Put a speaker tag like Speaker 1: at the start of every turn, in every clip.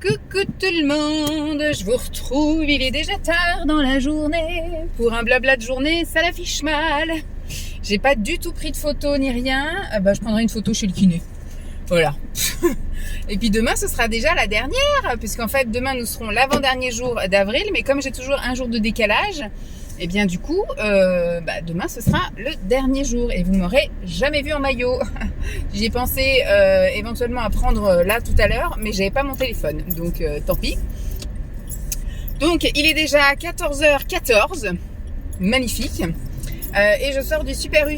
Speaker 1: Coucou tout le monde, je vous retrouve, il est déjà tard dans la journée. Pour un blabla de journée, ça l'affiche mal. J'ai pas du tout pris de photo ni rien. Je prendrai une photo chez le kiné. Voilà. Et puis demain, ce sera déjà la dernière, puisqu'en fait, demain, nous serons l'avant-dernier jour d'avril. Mais comme j'ai toujours un jour de décalage, et bien du coup, demain, ce sera le dernier jour. Et vous m'aurez jamais vu en maillot. J'ai pensé éventuellement à prendre là tout à l'heure, mais j'avais pas mon téléphone. Donc, tant pis. Donc, il est déjà 14h14. Magnifique. Et je sors du Super U.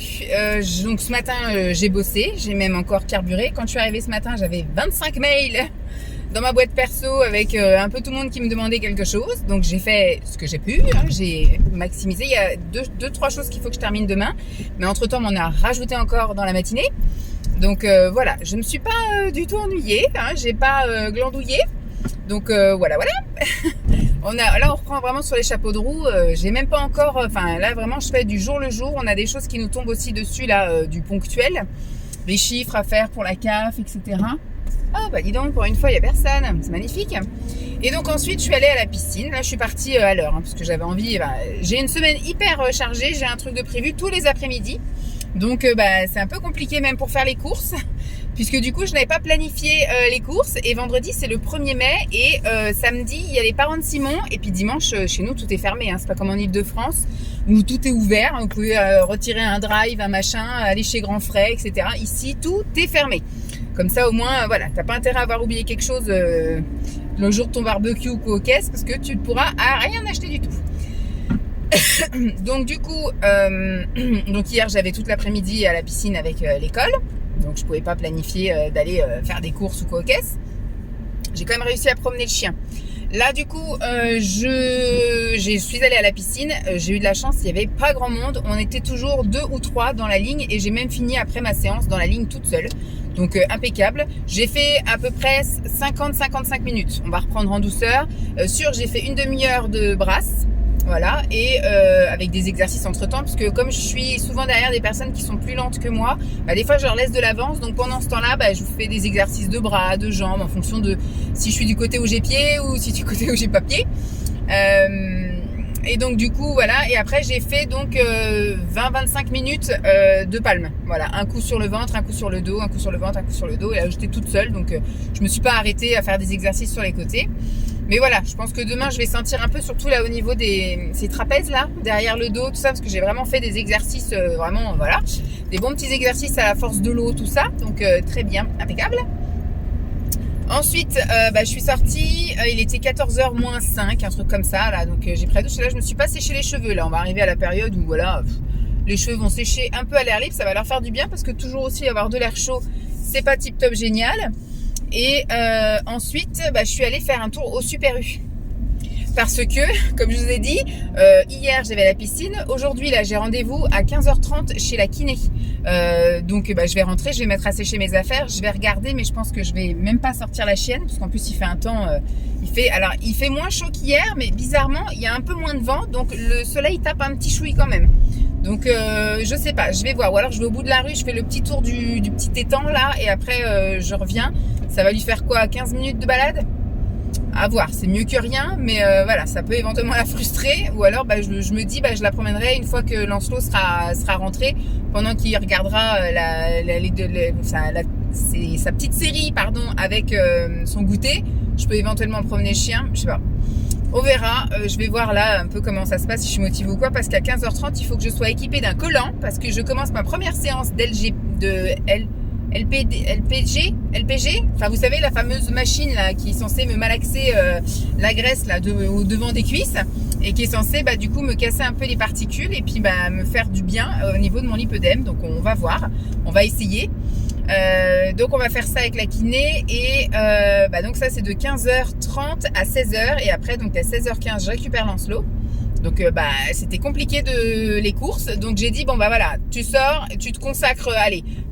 Speaker 1: Donc ce matin, j'ai bossé, j'ai même encore carburé. Quand je suis arrivée ce matin, j'avais 25 mails dans ma boîte perso avec un peu tout le monde qui me demandait quelque chose. Donc j'ai fait ce que j'ai pu, j'ai maximisé. Il y a deux, trois choses qu'il faut que je termine demain. Mais entre-temps, on en a rajouté encore dans la matinée. Donc voilà, je ne me suis pas du tout ennuyée, j'ai pas glandouillé. Donc voilà. Là, on reprend vraiment sur les chapeaux de roue. J'ai même pas encore. Là, vraiment, je fais du jour le jour. On a des choses qui nous tombent aussi dessus, là, du ponctuel. Les chiffres à faire pour la CAF, etc. Ah, dis donc, pour une fois, il n'y a personne. C'est magnifique. Et donc, ensuite, je suis allée à la piscine. Là, je suis partie à l'heure, parce que j'avais envie. J'ai une semaine hyper chargée. J'ai un truc de prévu tous les après-midi. Donc, c'est un peu compliqué même pour faire les courses. Puisque du coup, je n'avais pas planifié les courses. Et vendredi, c'est le 1er mai. Et samedi, il y a les parents de Simon. Et puis dimanche, chez nous, tout est fermé. C'est pas comme en Ile-de-France où tout est ouvert. Vous pouvez retirer un drive, un machin, aller chez Grand Frais, etc. Ici, tout est fermé. Comme ça, au moins, voilà, t'as pas intérêt à avoir oublié quelque chose le jour de ton barbecue ou quoi aux caisses. Parce que tu ne pourras rien acheter du tout. Donc du coup, hier, j'avais toute l'après-midi à la piscine avec l'école. Donc je pouvais pas planifier d'aller faire des courses ou quoi aux caisses. J'ai quand même réussi à promener le chien. Là du coup, je suis allée à la piscine. J'ai eu de la chance, il y avait pas grand monde. On était toujours 2 ou 3 dans la ligne et j'ai même fini après ma séance dans la ligne toute seule. Donc impeccable. J'ai fait à peu près 50-55 minutes. On va reprendre en douceur. J'ai fait une demi-heure de brasse. Voilà, et avec des exercices entre-temps, parce que comme je suis souvent derrière des personnes qui sont plus lentes que moi, des fois je leur laisse de l'avance, donc pendant ce temps-là, je vous fais des exercices de bras, de jambes, en fonction de si je suis du côté où j'ai pied ou si du côté où j'ai pas pied. Et donc du coup, voilà, et après j'ai fait donc 20-25 minutes de palme. Voilà, un coup sur le ventre, un coup sur le dos, un coup sur le ventre, un coup sur le dos, et là j'étais toute seule, donc je me suis pas arrêtée à faire des exercices sur les côtés. Mais voilà, je pense que demain, je vais sentir un peu, surtout là au niveau ces trapèzes là, derrière le dos, tout ça, parce que j'ai vraiment fait des exercices, vraiment, voilà, des bons petits exercices à la force de l'eau, tout ça. Donc très bien, impeccable. Ensuite, je suis sortie, il était 14h moins 5, un truc comme ça, là. Donc j'ai pris la douche et là, je me suis pas séché les cheveux. Là, on va arriver à la période où, voilà, les cheveux vont sécher un peu à l'air libre, ça va leur faire du bien, parce que toujours aussi avoir de l'air chaud, c'est pas tip top génial. Et ensuite, je suis allée faire un tour au Super U. Parce que, comme je vous ai dit, hier j'avais la piscine. Aujourd'hui, là, j'ai rendez-vous à 15h30 chez la kiné. Donc, je vais rentrer, je vais mettre à sécher mes affaires. Je vais regarder, mais je pense que je vais même pas sortir la chienne. Parce qu'en plus, il fait un temps... il fait moins chaud qu'hier, mais bizarrement, il y a un peu moins de vent. Donc, le soleil tape un petit chouï quand même. Donc je sais pas, je vais voir. Ou alors je vais au bout de la rue, je fais le petit tour du petit étang là, et après je reviens. Ça va lui faire quoi, 15 minutes de balade? À voir, c'est mieux que rien, mais voilà, ça peut éventuellement la frustrer. Ou alors je me dis, je la promènerai une fois que Lancelot sera rentré, pendant qu'il regardera sa petite série avec son goûter. Je peux éventuellement promener le chien, je sais pas. On verra, je vais voir là un peu comment ça se passe, si je suis motivée ou quoi, parce qu'à 15h30, il faut que je sois équipée d'un collant, parce que je commence ma première séance LPG, enfin vous savez, la fameuse machine là qui est censée me malaxer la graisse là au devant des cuisses, et qui est censée du coup me casser un peu les particules et puis me faire du bien au niveau de mon lipœdème. Donc on va voir, on va essayer. Donc on va faire ça avec la kiné et donc ça c'est de 15h30 à 16h, et après donc à 16h15 je récupère Lancelot. Donc c'était compliqué les courses, donc j'ai dit voilà, tu sors, tu te consacres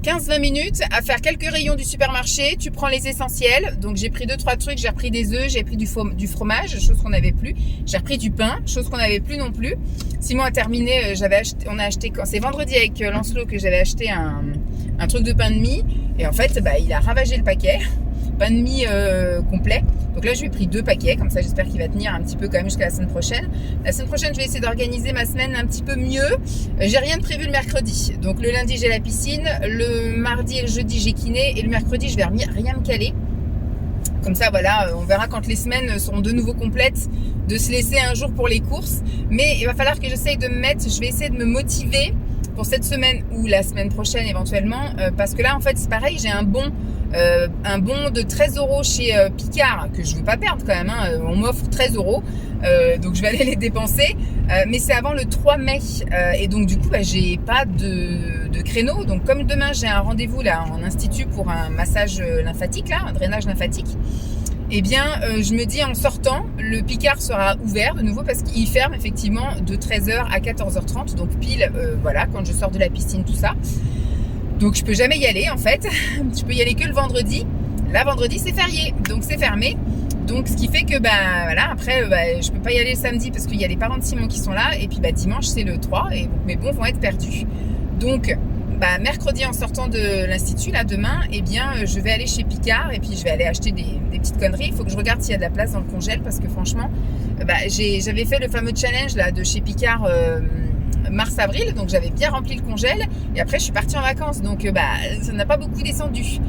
Speaker 1: 15-20 minutes à faire quelques rayons du supermarché, tu prends les essentiels. Donc j'ai pris 2-3 trucs, j'ai repris des œufs, j'ai pris du fromage, chose qu'on n'avait plus, j'ai repris du pain, chose qu'on n'avait plus non plus. Simon a terminé, on a acheté, c'est vendredi avec Lancelot que j'avais acheté un truc de pain de mie, et en fait il a ravagé le paquet. pain de mie complet. Donc là, je lui ai pris 2 paquets, comme ça j'espère qu'il va tenir un petit peu quand même jusqu'à la semaine prochaine. La semaine prochaine, je vais essayer d'organiser ma semaine un petit peu mieux. J'ai rien de prévu le mercredi. Donc le lundi, j'ai la piscine, le mardi et le jeudi, j'ai kiné, et le mercredi, je vais rien me caler. Comme ça, voilà, on verra quand les semaines seront de nouveau complètes, de se laisser un jour pour les courses. Mais il va falloir que j'essaye de me mettre, je vais essayer de me motiver pour cette semaine ou la semaine prochaine éventuellement, parce que là, en fait, c'est pareil, j'ai un bon de 13 € chez Picard, que je ne veux pas perdre quand même, hein. On m'offre 13 €, donc je vais aller les dépenser, mais c'est avant le 3 mai, et donc du coup, j'ai pas de créneau. Donc comme demain, j'ai un rendez-vous là en institut pour un massage lymphatique, là, un drainage lymphatique, eh bien, je me dis en sortant, le Picard sera ouvert de nouveau parce qu'il ferme effectivement de 13h à 14h30, donc pile, voilà, quand je sors de la piscine, tout ça. Donc je peux jamais y aller en fait, je peux y aller que le vendredi. Là, vendredi, c'est férié, donc c'est fermé. Donc ce qui fait que, voilà, après, je peux pas y aller le samedi parce qu'il y a les parents de Simon qui sont là, et puis dimanche, c'est le 3, et donc mes bons vont être perdus. Donc, mercredi en sortant de l'institut, là demain, eh bien je vais aller chez Picard et puis je vais aller acheter des petites conneries. Il faut que je regarde s'il y a de la place dans le congèle parce que franchement, j'avais fait le fameux challenge là de chez Picard mars-avril, donc j'avais bien rempli le congèle et après je suis partie en vacances, donc ça n'a pas beaucoup descendu.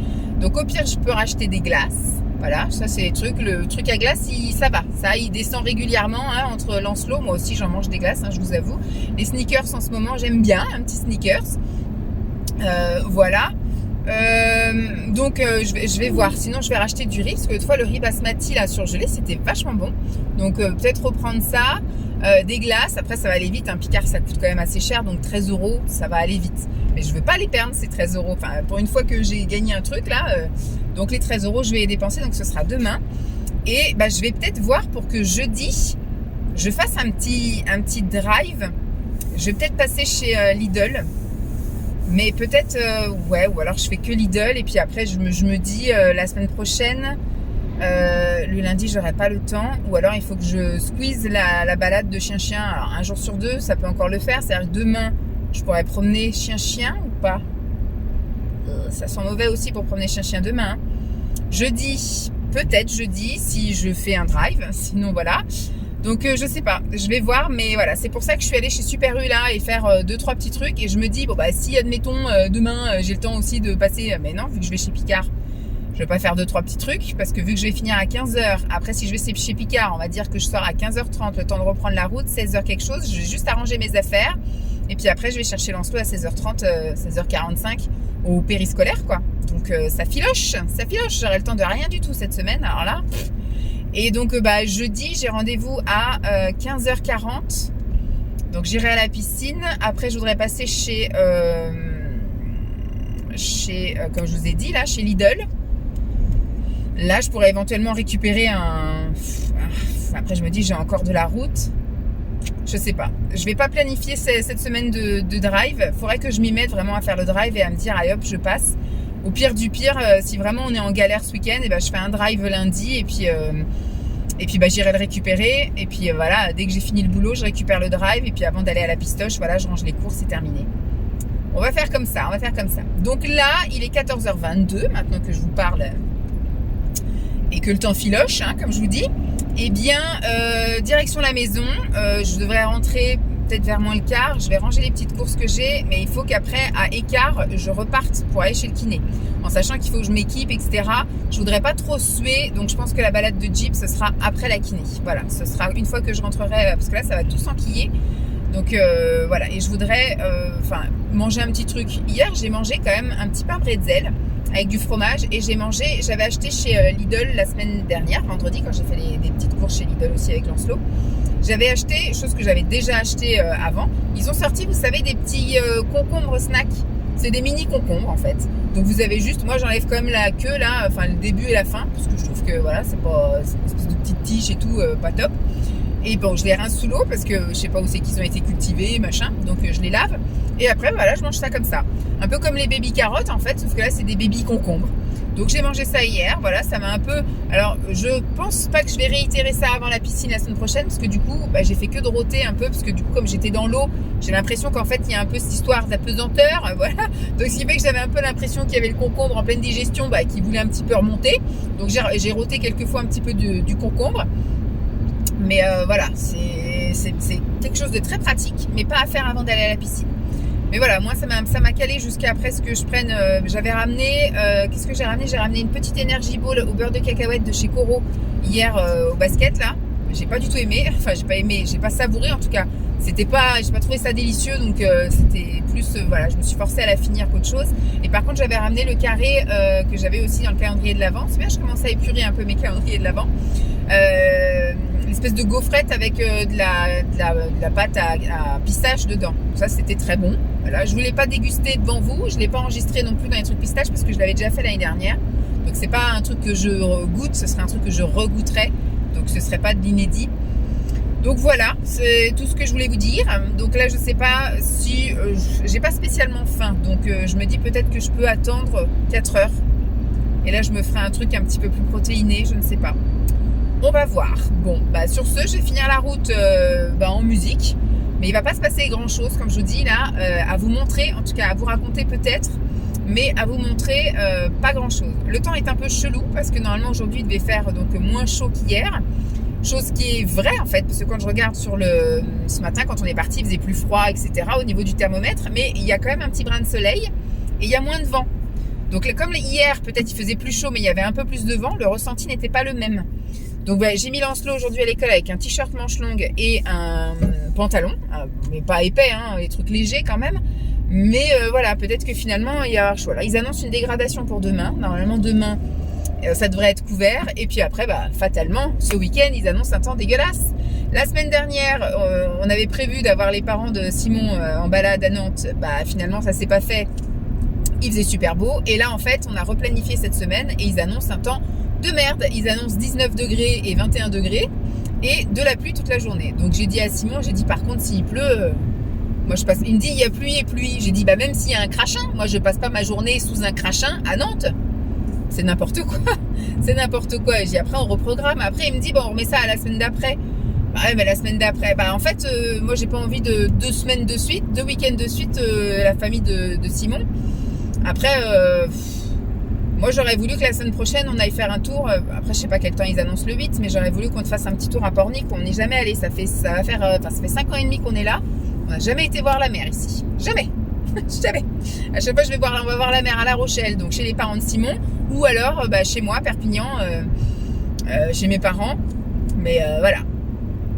Speaker 1: Donc au pire je peux racheter des glaces. Voilà, ça c'est le truc à glace, il descend régulièrement, hein, entre Lancelot. Moi aussi j'en mange des glaces, hein, je vous avoue. Les sneakers en ce moment, j'aime bien un petit sneakers. Voilà. Donc je vais voir. Sinon je vais racheter du riz parce que l'autre fois le riz basmati là surgelé c'était vachement bon. Donc peut-être reprendre ça. Des glaces. Après ça va aller vite. Un Picard ça coûte quand même assez cher, donc 13 € ça va aller vite. Mais je veux pas les perdre ces 13 €. Enfin pour une fois que j'ai gagné un truc là. Donc les 13 € je vais les dépenser. Donc ce sera demain. Et je vais peut-être voir pour que jeudi je fasse un petit drive. Je vais peut-être passer chez Lidl. Mais peut-être, ou alors je fais que Lidl et puis après je me dis la semaine prochaine, le lundi j'aurai pas le temps, ou alors il faut que je squeeze la balade de chien-chien. Alors un jour sur 2 ça peut encore le faire, c'est-à-dire que demain je pourrais promener chien-chien ou pas, ça sent mauvais aussi pour promener chien-chien demain, hein. Jeudi, peut-être jeudi si je fais un drive, sinon voilà. Donc je sais pas, je vais voir, mais voilà, c'est pour ça que je suis allée chez Super U là et faire 2-3 petits trucs, et je me dis si admettons demain j'ai le temps aussi de passer, mais non, vu que je vais chez Picard, je vais pas faire 2-3 petits trucs parce que vu que je vais finir à 15h, après si je vais chez Picard, on va dire que je sors à 15h30, le temps de reprendre la route, 16h quelque chose, je vais juste arranger mes affaires et puis après je vais chercher Lancelot à 16h30, 16h45 au périscolaire quoi. Donc ça filoche, j'aurai le temps de rien du tout cette semaine, alors là. Et donc jeudi j'ai rendez-vous à 15h40, donc j'irai à la piscine. Après je voudrais passer chez comme je vous ai dit là, chez Lidl. Là je pourrais éventuellement récupérer après je me dis j'ai encore de la route, je sais pas, je vais pas planifier cette semaine de drive. Faudrait que je m'y mette vraiment à faire le drive et à me dire allez hop je passe. Au pire du pire, si vraiment on est en galère ce week-end, je fais un drive lundi et puis j'irai le récupérer. Et puis voilà, dès que j'ai fini le boulot, je récupère le drive. Et puis avant d'aller à la pistoche, voilà, je range les courses, c'est terminé. On va faire comme ça, Donc là, il est 14h22, maintenant que je vous parle et que le temps filoche, hein, comme je vous dis. Eh bien, direction la maison, je devrais rentrer peut-être vers moins le quart, je vais ranger les petites courses que j'ai, mais il faut qu'après, à écart, je reparte pour aller chez le kiné. En sachant qu'il faut que je m'équipe, etc. Je voudrais pas trop suer, donc je pense que la balade de Jeep, ce sera après la kiné. Voilà, ce sera une fois que je rentrerai, parce que là, ça va tout s'enquiller. Donc voilà, et je voudrais manger un petit truc. Hier, j'ai mangé quand même un petit pain bretzel avec du fromage, et j'avais acheté chez Lidl la semaine dernière, vendredi, quand j'ai fait des petites courses chez Lidl aussi avec Lancelot. J'avais acheté, chose que j'avais déjà acheté avant. Ils ont sorti, vous savez, des petits concombres snack. C'est des mini concombres en fait. Donc vous avez juste, moi j'enlève quand même la queue là, enfin le début et la fin, parce que je trouve que voilà, c'est une espèce de petite tige et tout, pas top. Et bon, je les rince sous l'eau parce que je sais pas où c'est qu'ils ont été cultivés, machin. Donc je les lave. Et après voilà, je mange ça comme ça. Un peu comme les baby carottes en fait, sauf que là c'est des baby concombres. Donc j'ai mangé ça hier, voilà, ça m'a un peu... Alors je pense pas que je vais réitérer ça avant la piscine la semaine prochaine, parce que du coup j'ai fait que de rôter un peu, parce que du coup comme j'étais dans l'eau, j'ai l'impression qu'en fait il y a un peu cette histoire d'apesanteur, voilà. Donc ce qui fait que j'avais un peu l'impression qu'il y avait le concombre en pleine digestion qui voulait un petit peu remonter. Donc j'ai rôté quelques fois un petit peu du concombre. Mais voilà, c'est quelque chose de très pratique, mais pas à faire avant d'aller à la piscine. Mais voilà, moi ça m'a calé jusqu'à presque que je prenne. J'avais ramené, qu'est-ce que j'ai ramené? J'ai ramené une petite Energy Ball au beurre de cacahuète de chez Coro hier au basket là. J'ai pas du tout aimé, enfin j'ai pas savouré en tout cas. J'ai pas trouvé ça délicieux, donc c'était plus, voilà, je me suis forcée à la finir qu'autre chose. Et par contre j'avais ramené le carré que j'avais aussi dans le calendrier de l'Avent. C'est bien, je commence à épurer un peu mes calendriers de l'Avent. L'espèce de gaufrette avec de la pâte à pistache dedans. Ça c'était très bon. Voilà, je voulais pas déguster devant vous, je l'ai pas enregistré non plus dans les trucs pistache parce que je l'avais déjà fait l'année dernière. Donc c'est pas un truc que je goûte, ce serait un truc que je regoûterais. Donc ce serait pas de l'inédit. Donc voilà, c'est tout ce que je voulais vous dire. Donc là je sais pas si j'ai pas spécialement faim. Donc je me dis peut-être que je peux attendre 4 heures. Et là je me ferai un truc un petit peu plus protéiné, je ne sais pas. On va voir. Bon, sur ce, je vais finir la route en musique. Mais il va pas se passer grand chose, comme je vous dis là, à vous montrer, en tout cas à vous raconter peut-être, mais à vous montrer pas grand chose. Le temps est un peu chelou parce que normalement aujourd'hui il devait faire donc moins chaud qu'hier. Chose qui est vraie en fait, parce que quand je regarde ce matin, quand on est parti, il faisait plus froid, etc. au niveau du thermomètre, mais il y a quand même un petit brin de soleil et il y a moins de vent. Donc comme hier, peut-être il faisait plus chaud, mais il y avait un peu plus de vent, le ressenti n'était pas le même. Donc j'ai mis Lancelot aujourd'hui à l'école avec un t-shirt manche longue et un pantalon, mais pas épais, hein, des trucs légers quand même. Mais voilà, peut-être que finalement il y a chaud. Là, ils annoncent une dégradation pour demain. Normalement demain, ça devrait être couvert. Et puis après, fatalement, ce week-end, ils annoncent un temps dégueulasse. La semaine dernière, on avait prévu d'avoir les parents de Simon en balade à Nantes. Finalement, ça s'est pas fait. Il faisait super beau. Et là, en fait, on a replanifié cette semaine et ils annoncent un temps de merde. Ils annoncent 19 degrés et 21 degrés et de la pluie toute la journée. Donc j'ai dit à Simon, par contre s'il pleut, moi je passe. Il me dit il y a pluie et pluie. J'ai dit même s'il y a un crachin, moi je passe pas ma journée sous un crachin à Nantes. C'est n'importe quoi. C'est n'importe quoi. Et j'ai dit après on reprogramme. Après il me dit on remet ça à la semaine d'après. Ouais, mais la semaine d'après, en fait moi j'ai pas envie de 2 semaines de suite, 2 week-ends de suite la famille de Simon. Après moi, j'aurais voulu que la semaine prochaine, on aille faire un tour. Après, je sais pas quel temps ils annoncent le 8, mais j'aurais voulu qu'on te fasse un petit tour à Pornic. On n'est jamais allé. Ça fait 5 ans et demi qu'on est là. On n'a jamais été voir la mer ici. Jamais. Jamais. À chaque fois, on va voir la mer à La Rochelle, donc chez les parents de Simon, ou alors chez moi, Perpignan, chez mes parents. Mais voilà.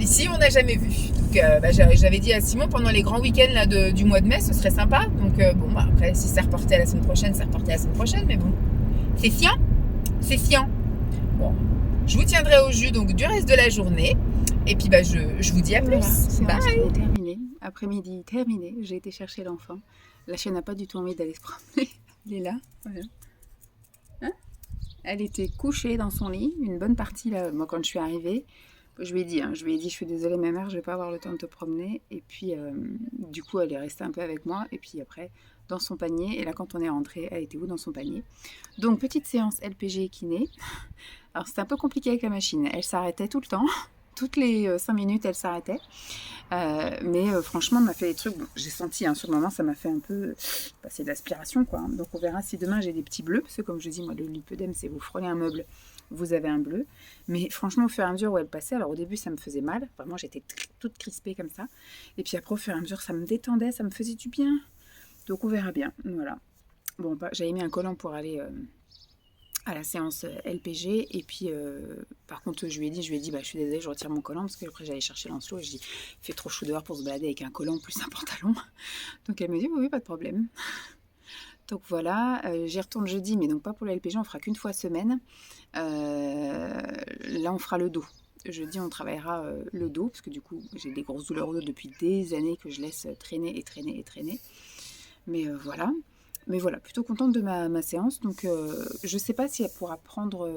Speaker 1: Ici, on n'a jamais vu. Donc, j'avais dit à Simon pendant les grands week-ends là, du mois de mai, ce serait sympa. Donc, après, si c'est reporté à la semaine prochaine, c'est reporté à la semaine prochaine, mais bon. C'est fiant. Bon, je vous tiendrai au jus donc du reste de la journée. Et puis je vous dis à plus.
Speaker 2: Voilà, c'est terminé. Après-midi terminé. J'ai été chercher l'enfant. La chienne n'a pas du tout envie d'aller se promener. Elle est là. Voilà. Hein, elle était couchée dans son lit une bonne partie là. Moi quand je suis arrivée, je lui ai dit, je suis désolée ma mère, je vais pas avoir le temps de te promener. Et puis du coup elle est restée un peu avec moi. Et puis après dans son panier. Et là, quand on est rentré, elle était où dans son panier? Donc, petite séance LPG kiné. Alors, c'était un peu compliqué avec la machine. Elle s'arrêtait tout le temps. Toutes les 5 minutes, elle s'arrêtait. Mais franchement, elle m'a fait des trucs. Bon, j'ai senti, sur le moment, ça m'a fait un peu passer de l'aspiration, quoi. Donc, on verra si demain, j'ai des petits bleus. Parce que, comme je dis, moi, le lipœdème, c'est vous frôlez un meuble, vous avez un bleu. Mais franchement, au fur et à mesure où elle passait, alors au début, ça me faisait mal. Vraiment, j'étais toute crispée comme ça. Et puis après, au fur et à mesure, ça me détendait, ça me faisait du bien. Donc on verra bien, voilà. Bon, j'avais mis un collant pour aller à la séance LPG. Et puis, par contre, je lui ai dit, je suis désolée, je retire mon collant. Parce que après, j'allais chercher Lancelot. Et je dis, il fait trop chaud dehors pour se balader avec un collant plus un pantalon. Donc elle me dit, oui, pas de problème. Donc voilà, j'y retourne jeudi, mais donc pas pour la LPG, on fera qu'une fois semaine. Là, on fera le dos. Jeudi, on travaillera le dos. Parce que du coup, j'ai des grosses douleurs au dos depuis des années que je laisse traîner. Mais voilà. Mais voilà, plutôt contente de ma séance. Donc, je ne sais pas si elle pourra prendre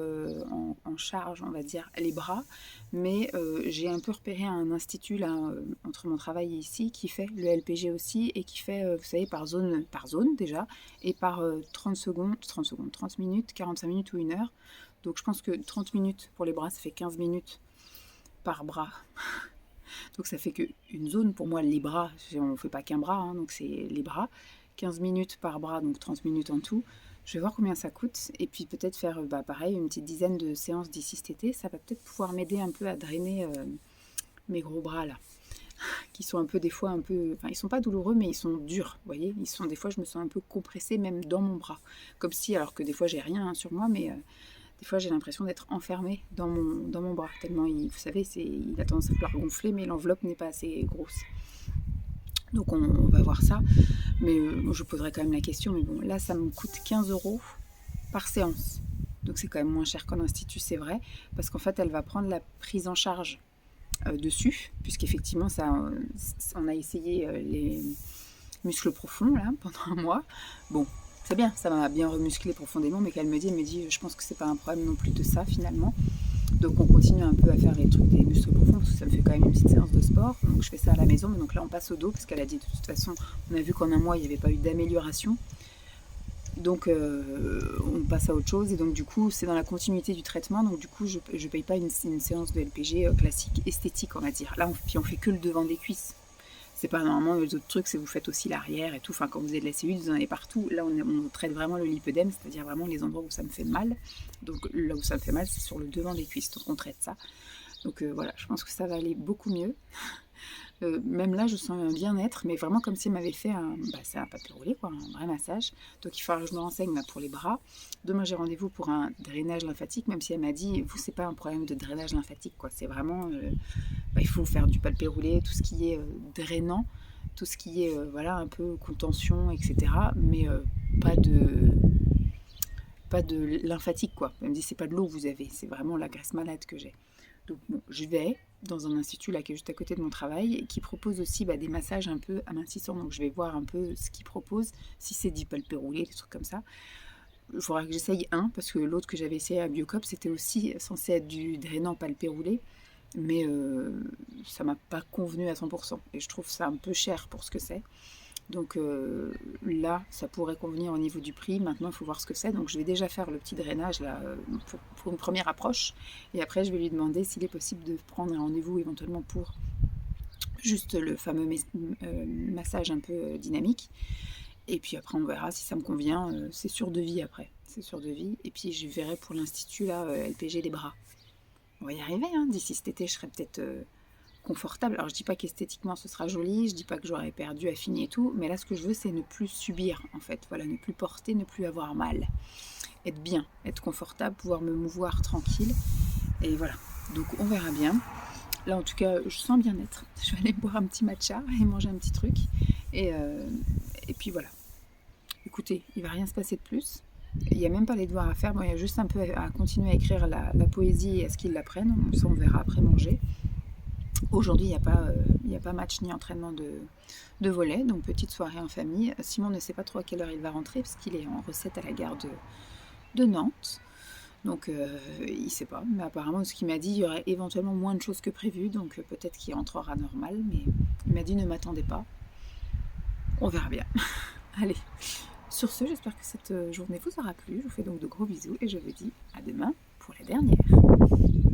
Speaker 2: en charge, on va dire, les bras. Mais j'ai un peu repéré un institut là, entre mon travail et ici, qui fait le LPG aussi, et qui fait, vous savez, par zone déjà, et par 30 minutes, 45 minutes ou 1 heure. Donc je pense que 30 minutes pour les bras, ça fait 15 minutes par bras. Donc ça fait qu'une zone, pour moi, les bras, on ne fait pas qu'un bras, hein, donc c'est les bras. 15 minutes par bras, donc 30 minutes en tout. Je vais voir combien ça coûte, et puis peut-être faire, pareil, une petite dizaine de séances d'ici cet été. Ça va peut-être pouvoir m'aider un peu à drainer mes gros bras là, qui sont un peu, des fois, un peu... Enfin, ils sont pas douloureux, mais ils sont durs, vous voyez. Ils sont, des fois, je me sens un peu compressée, même dans mon bras. Comme si, alors que des fois, j'ai rien hein, sur moi, mais... des fois, j'ai l'impression d'être enfermée dans mon bras, tellement, vous savez, il a tendance à vouloir gonfler, mais l'enveloppe n'est pas assez grosse. Donc, on va voir ça. Mais je poserai quand même la question. Mais bon, là, ça me coûte 15 € par séance. Donc, c'est quand même moins cher qu'en institut, c'est vrai. Parce qu'en fait, elle va prendre la prise en charge dessus. Puisqu'effectivement, on a essayé les muscles profonds, là, pendant un mois. Bon. C'est bien, ça m'a bien remusclé profondément, mais qu'elle me dit, je pense que c'est pas un problème non plus de ça finalement. Donc on continue un peu à faire les trucs des muscles profonds, parce que ça me fait quand même une petite séance de sport. Donc je fais ça à la maison, donc là on passe au dos, parce qu'elle a dit de toute façon, on a vu qu'en un mois il n'y avait pas eu d'amélioration. Donc on passe à autre chose, et donc du coup c'est dans la continuité du traitement, donc du coup je paye pas une séance de LPG classique, esthétique on va dire. Là on fait que le devant des cuisses. C'est pas normalement les autres trucs, c'est vous faites aussi l'arrière et tout. Enfin, quand vous avez de la cellulite, vous en avez partout. Là, on traite vraiment le lipœdème, c'est-à-dire vraiment les endroits où ça me fait mal. Donc là où ça me fait mal, c'est sur le devant des cuisses. Donc on traite ça. Donc voilà, je pense que ça va aller beaucoup mieux. Même là, je sens un bien-être, mais vraiment comme si elle m'avait fait c'est un papier roulé, quoi, un vrai massage. Donc il faudra que je me renseigne là, pour les bras. Demain, j'ai rendez-vous pour un drainage lymphatique, même si elle m'a dit, vous, c'est pas un problème de drainage lymphatique, quoi. C'est vraiment, il faut faire du palpé roulé, tout ce qui est drainant, tout ce qui est, voilà, un peu contention, etc. Mais pas de lymphatique, quoi. Elle me dit, c'est pas de l'eau que vous avez, c'est vraiment la graisse malade que j'ai. Donc bon, je vais dans un institut là qui est juste à côté de mon travail et qui propose aussi des massages un peu amincissants. Donc je vais voir un peu ce qu'ils proposent, si c'est du palpé roulé, des trucs comme ça. Il faudra que j'essaye un, parce que l'autre que j'avais essayé à Biocop, c'était aussi censé être du drainant palpé roulé. Mais ça m'a pas convenu à 100%. Et je trouve ça un peu cher pour ce que c'est. Donc là, ça pourrait convenir au niveau du prix. Maintenant, il faut voir ce que c'est. Donc je vais déjà faire le petit drainage là, pour une première approche. Et après, je vais lui demander s'il est possible de prendre un rendez-vous éventuellement pour juste le fameux massage un peu dynamique. Et puis après, on verra si ça me convient. C'est sur devis après. C'est sur devis. Et puis je verrai pour l'institut là, LPG des bras. On va y arriver. Hein. D'ici cet été, je serai peut-être... confortable. Alors je dis pas qu'esthétiquement ce sera joli, je dis pas que j'aurai perdu, affiné et tout, mais là ce que je veux c'est ne plus subir en fait, voilà, ne plus porter, ne plus avoir mal, être bien, être confortable, pouvoir me mouvoir tranquille, et voilà, donc on verra bien. Là en tout cas je sens bien-être, je vais aller boire un petit matcha et manger un petit truc, et puis voilà. Écoutez, il va rien se passer de plus. Il n'y a même pas les devoirs à faire, bon, il y a juste un peu à continuer à écrire la poésie et à ce qu'ils l'apprennent, ça on verra après manger. Aujourd'hui, il n'y a pas match ni entraînement de volley, donc petite soirée en famille. Simon ne sait pas trop à quelle heure il va rentrer, parce qu'il est en recette à la gare de Nantes. Donc, il ne sait pas. Mais apparemment, ce qu'il m'a dit, il y aurait éventuellement moins de choses que prévu, donc peut-être qu'il rentrera normal. Mais il m'a dit, ne m'attendez pas. On verra bien. Allez, sur ce, j'espère que cette journée vous aura plu. Je vous fais donc de gros bisous et je vous dis à demain pour la dernière.